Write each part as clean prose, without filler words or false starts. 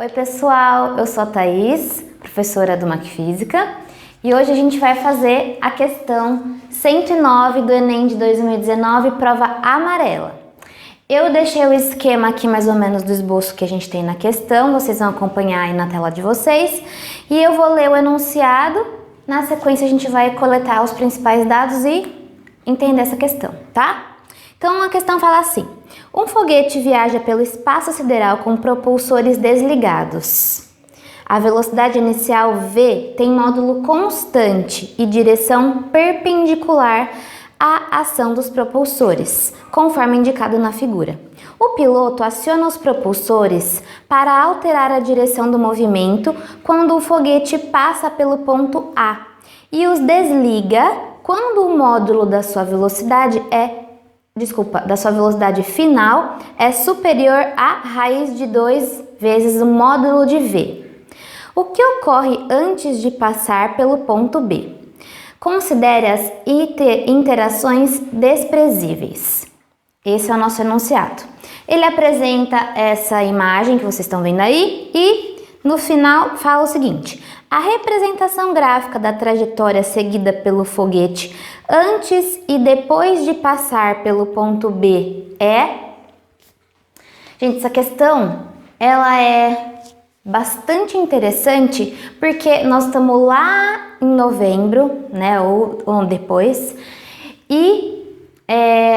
Oi pessoal, eu sou a Thaís, professora do Macfísica, e hoje a gente vai fazer a questão 109 do Enem de 2019, prova amarela. Eu deixei o esquema aqui mais ou menos do esboço que a gente tem na questão, vocês vão acompanhar aí na tela de vocês, e eu vou ler o enunciado, na sequência a gente vai coletar os principais dados e entender essa questão, tá? Então a questão fala assim: um foguete viaja pelo espaço sideral com propulsores desligados. A velocidade inicial v tem módulo constante e direção perpendicular à ação dos propulsores, conforme indicado na figura. O piloto aciona os propulsores para alterar a direção do movimento quando o foguete passa pelo ponto A e os desliga quando o módulo da sua velocidade final é superior à raiz de 2 vezes o módulo de V. O que ocorre antes de passar pelo ponto B? Considere as interações desprezíveis. Esse é o nosso enunciado. Ele apresenta essa imagem que vocês estão vendo aí e no final fala o seguinte: a representação gráfica da trajetória seguida pelo foguete antes e depois de passar pelo ponto B é... Gente, essa questão, ela é bastante interessante porque nós estamos lá em novembro, né, ou depois, e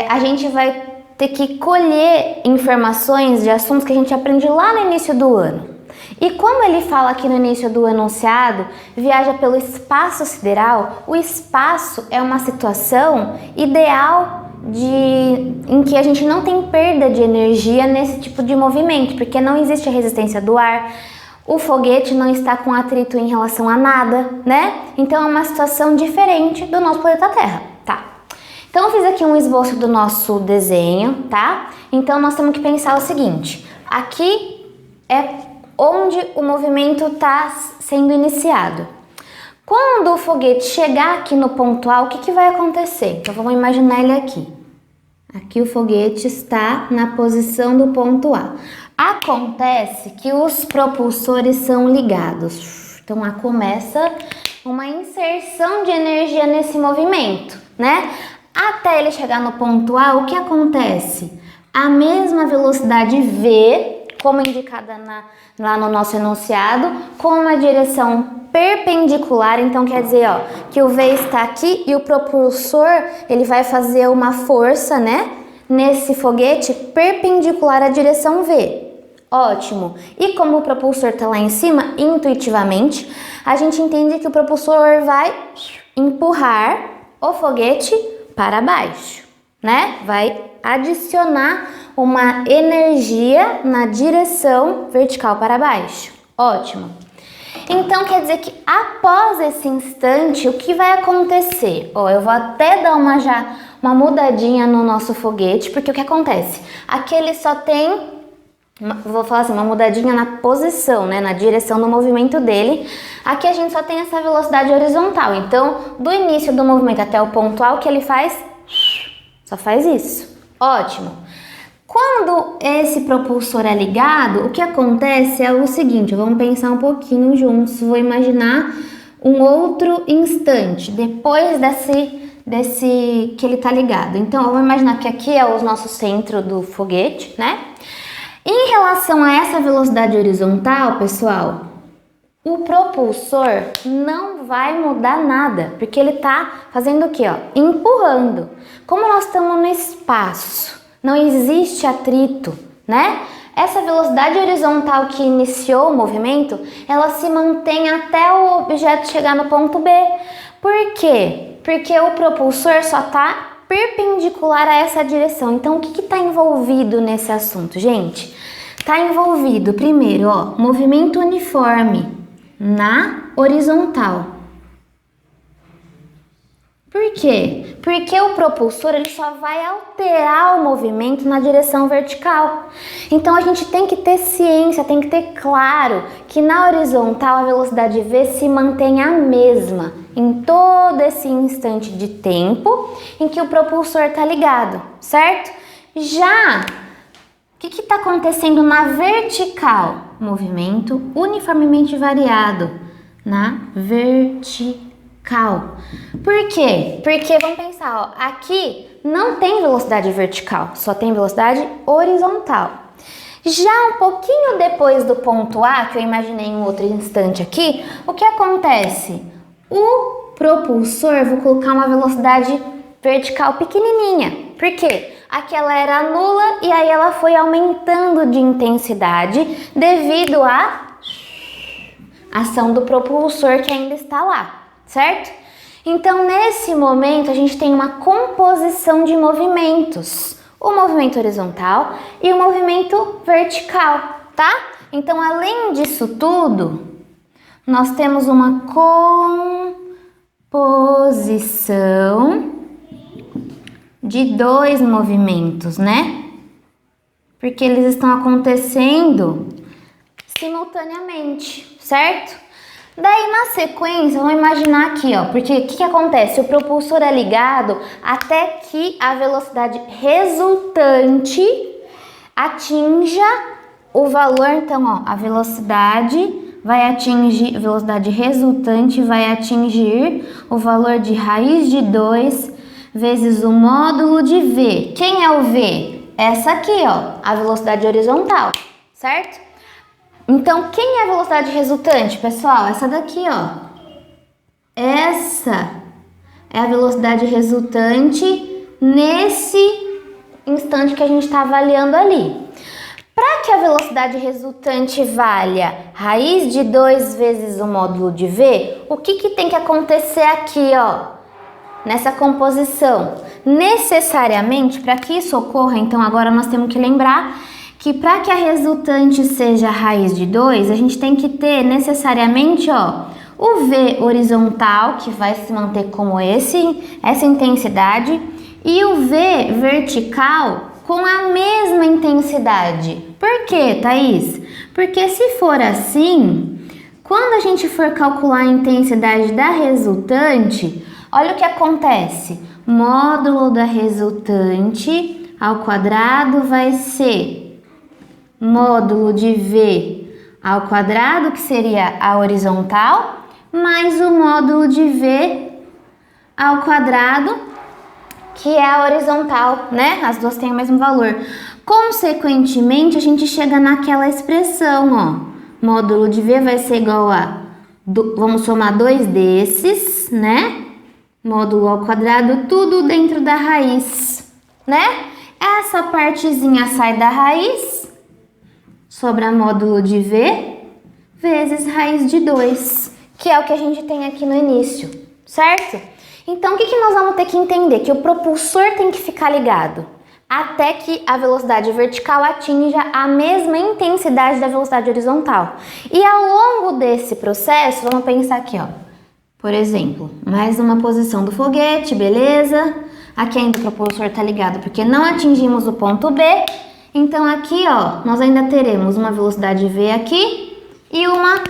a gente vai ter que colher informações de assuntos que a gente aprende lá no início do ano. E como ele fala aqui no início do enunciado, viaja pelo espaço sideral, o espaço é uma situação ideal em que a gente não tem perda de energia nesse tipo de movimento, porque não existe a resistência do ar, o foguete não está com atrito em relação a nada, né? Então é uma situação diferente do nosso planeta Terra, tá? Então eu fiz aqui um esboço do nosso desenho, tá? Então nós temos que pensar o seguinte: aqui é onde o movimento está sendo iniciado. Quando o foguete chegar aqui no ponto A, o que vai acontecer? Então vamos imaginar ele aqui. Aqui o foguete está na posição do ponto A. Acontece que os propulsores são ligados. Então começa uma inserção de energia nesse movimento, né? Até ele chegar no ponto A, o que acontece? A mesma velocidade v, como indicada lá no nosso enunciado, com uma direção perpendicular. Então quer dizer, ó, que o V está aqui e o propulsor ele vai fazer uma força, né, nesse foguete perpendicular à direção V. Ótimo! E como o propulsor está lá em cima, intuitivamente, a gente entende que o propulsor vai empurrar o foguete para baixo, né? Vai adicionar uma energia na direção vertical para baixo. Ótimo! Então quer dizer que após esse instante, o que vai acontecer? Ó, eu vou até dar uma mudadinha no nosso foguete, porque o que acontece? Aqui ele só tem, vou falar assim, uma mudadinha na posição, né, na direção do movimento dele. Aqui a gente só tem essa velocidade horizontal. Então, do início do movimento até o ponto A, o que ele faz? Só faz isso. Ótimo! Quando esse propulsor é ligado, o que acontece é o seguinte: vamos pensar um pouquinho juntos. Vou imaginar um outro instante, depois desse que ele tá ligado. Então, eu vou imaginar que aqui é o nosso centro do foguete, né? Em relação a essa velocidade horizontal, pessoal, o propulsor não vai mudar nada, porque ele tá fazendo o quê? Ó, empurrando. Como nós estamos no espaço, não existe atrito, né? Essa velocidade horizontal que iniciou o movimento, ela se mantém até o objeto chegar no ponto B. Por quê? Porque o propulsor só está perpendicular a essa direção. Então, o que está envolvido nesse assunto, gente? Está envolvido, primeiro, ó, movimento uniforme na horizontal. Por quê? Porque o propulsor ele só vai alterar o movimento na direção vertical. Então a gente tem que ter ciência, tem que ter claro que na horizontal a velocidade v se mantém a mesma em todo esse instante de tempo em que o propulsor está ligado, certo? Já, o que está acontecendo na vertical? movimento uniformemente variado na vertical. Por quê? Porque vamos pensar, ó, aqui não tem velocidade vertical, só tem velocidade horizontal. Já um pouquinho depois do ponto A, que eu imaginei em outro instante aqui, o que acontece? O propulsor, vou colocar uma velocidade vertical pequenininha. Por quê? Aquela era nula e aí ela foi aumentando de intensidade devido à ação do propulsor que ainda está lá, certo? Então, nesse momento, a gente tem uma composição de movimentos. O movimento horizontal e o movimento vertical, tá? Então, além disso tudo, nós temos uma composição de dois movimentos, né? Porque eles estão acontecendo simultaneamente, certo? Daí, na sequência, vamos imaginar aqui, ó, porque o que acontece? O propulsor é ligado até que a velocidade resultante atinja o valor, então, ó, a velocidade resultante vai atingir o valor de raiz de 2 vezes o módulo de V. Quem é o V? Essa aqui, ó, a velocidade horizontal, certo? Então, quem é a velocidade resultante, pessoal? Essa daqui, ó. Essa é a velocidade resultante nesse instante que a gente está avaliando ali. Para que a velocidade resultante valha raiz de 2 vezes o módulo de V, o que tem que acontecer aqui, ó? Nessa composição? Necessariamente, para que isso ocorra, então agora nós temos que lembrar que para que a resultante seja a raiz de 2, a gente tem que ter necessariamente, ó, o V horizontal, que vai se manter como essa intensidade, e o V vertical com a mesma intensidade. Por quê, Thaís? Porque se for assim, quando a gente for calcular a intensidade da resultante, olha o que acontece. Módulo da resultante ao quadrado vai ser módulo de V ao quadrado, que seria a horizontal, mais o módulo de V ao quadrado, que é a horizontal, né? As duas têm o mesmo valor. Consequentemente, a gente chega naquela expressão, ó. Módulo de V vai ser igual a... vamos somar 2 desses, né? Módulo ao quadrado, tudo dentro da raiz, né? Essa partezinha sai da raiz, sobra módulo de V vezes raiz de 2, que é o que a gente tem aqui no início, certo? Então, o que nós vamos ter que entender? Que o propulsor tem que ficar ligado até que a velocidade vertical atinja a mesma intensidade da velocidade horizontal. E ao longo desse processo, vamos pensar aqui, ó. Por exemplo, mais uma posição do foguete, beleza? Aqui ainda o propulsor está ligado porque não atingimos o ponto B. Então aqui, ó, nós ainda teremos uma velocidade V aqui e uma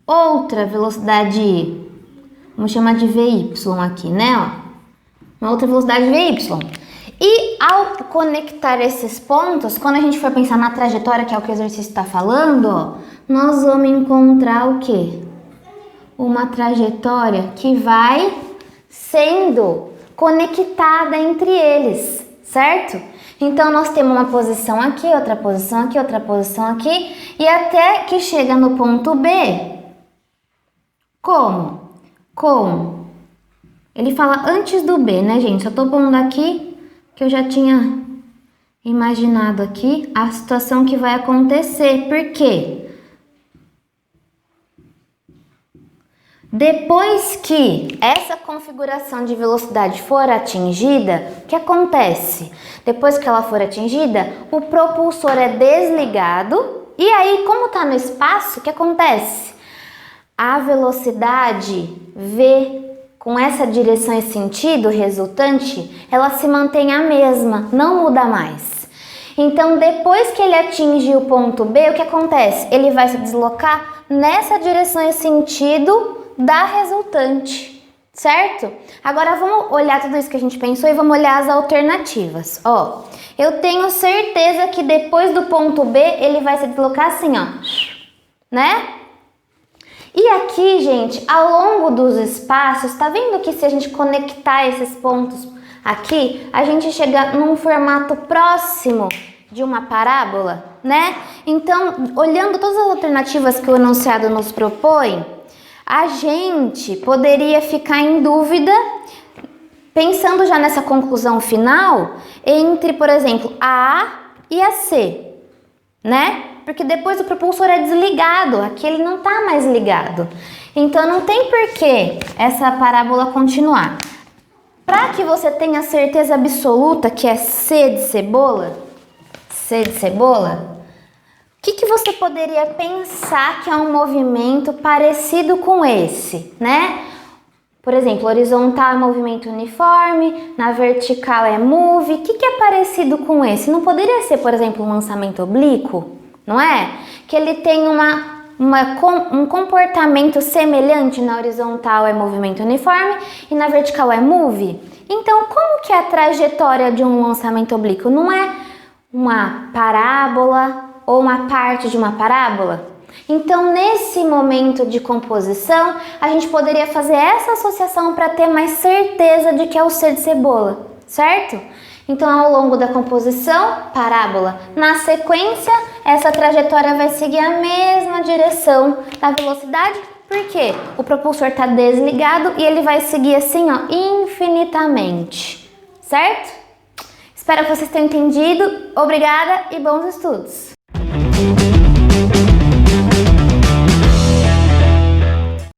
outra velocidade, vamos chamar de VY aqui, né, ó? Uma outra velocidade VY. E ao conectar esses pontos, quando a gente for pensar na trajetória, que é o que o exercício está falando, ó, nós vamos encontrar o quê? Uma trajetória que vai sendo conectada entre eles, certo? Então, nós temos uma posição aqui, outra posição aqui, outra posição aqui, e até que chega no ponto B. Como? Com. Ele fala antes do B, né, gente? Só tô pondo aqui que eu já tinha imaginado aqui a situação que vai acontecer. Por quê? Depois que essa configuração de velocidade for atingida, o que acontece? Depois que ela for atingida, o propulsor é desligado e aí, como está no espaço, o que acontece? A velocidade V com essa direção e sentido resultante, ela se mantém a mesma, não muda mais. Então, depois que ele atingir o ponto B, o que acontece? Ele vai se deslocar nessa direção e sentido da resultante, certo? Agora vamos olhar tudo isso que a gente pensou e vamos olhar as alternativas. Ó, eu tenho certeza que depois do ponto B ele vai se deslocar assim, ó, né? E aqui, gente, ao longo dos espaços, tá vendo que se a gente conectar esses pontos aqui, a gente chega num formato próximo de uma parábola, né? Então, olhando todas as alternativas que o enunciado nos propõe, a gente poderia ficar em dúvida, pensando já nessa conclusão final, entre, por exemplo, a A e a C, né? Porque depois o propulsor é desligado, aqui ele não tá mais ligado. Então não tem porquê essa parábola continuar. Para que você tenha certeza absoluta que é C de cebola, o que você poderia pensar que é um movimento parecido com esse, né? Por exemplo, horizontal é movimento uniforme, na vertical é move. O que é parecido com esse? Não poderia ser, por exemplo, um lançamento oblíquo, não é? Que ele tem um comportamento semelhante, na horizontal é movimento uniforme e na vertical é move. Então, como que é a trajetória de um lançamento oblíquo? Não é uma parábola ou uma parte de uma parábola? Então, nesse momento de composição, a gente poderia fazer essa associação para ter mais certeza de que é o C de cebola, certo? Então, ao longo da composição, parábola. Na sequência, essa trajetória vai seguir a mesma direção da velocidade, porque o propulsor está desligado e ele vai seguir assim, ó, infinitamente, certo? Espero que vocês tenham entendido. Obrigada e bons estudos!